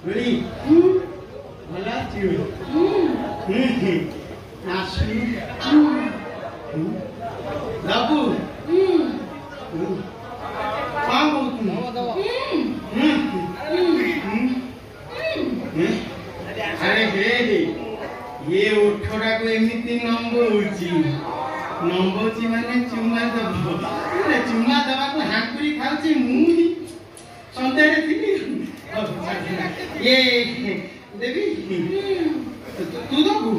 Ready? Voilà, tu veux. Nasu. Labu. Kamu tu. अरे हे ये उठोड़ा को एमती नंबोची नंबोची माने चुम्मा दबो चुम्मा दबा को हाकुरी खाउची मुनी संदेरे थी ये देवी तू दबु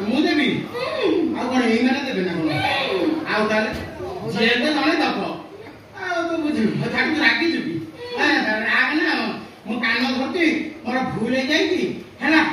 मु देवी आ कोन एई माने देबे ना कोन आ ताले जे तो नले दबो आ तो बुझु थाकु रागी जुबी राग ना मु कान धरती मोर भूल हे जाईती हैला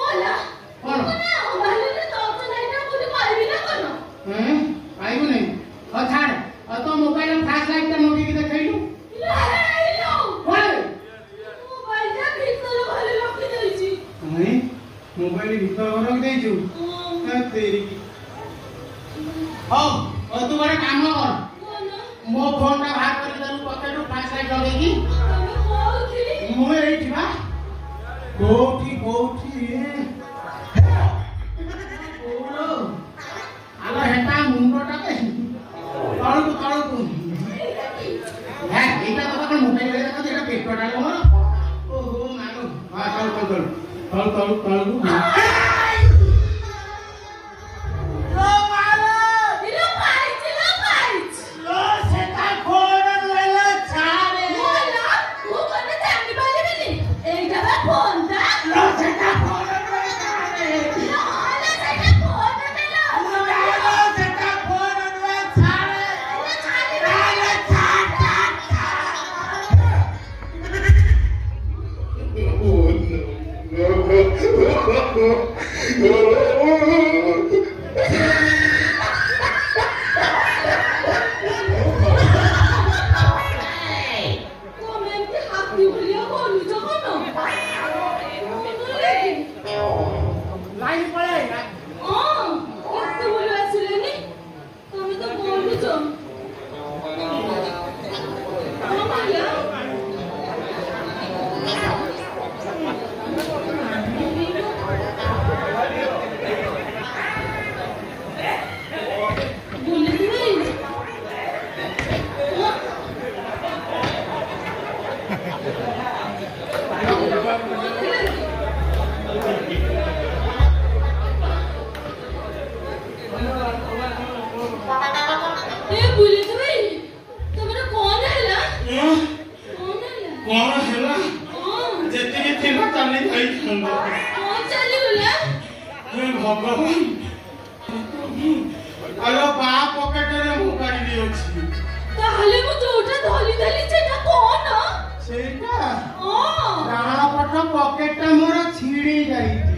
Oh no. Lo, se está con la कौन है जेतिके थिला चली जाइछंदो कौन चली गला हे भगवान अलो बा पॉकेट रे मु काढी दियोछि ताहले मु जोटा धली धली सेटा कोन सेटा ओ डाणा पट पॉकेट मोर छिड़ी जाईती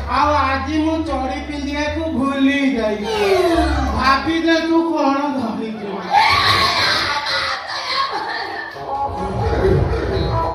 आ आज मु चोरी पिंदिया को भूली जाई भाभी ने तू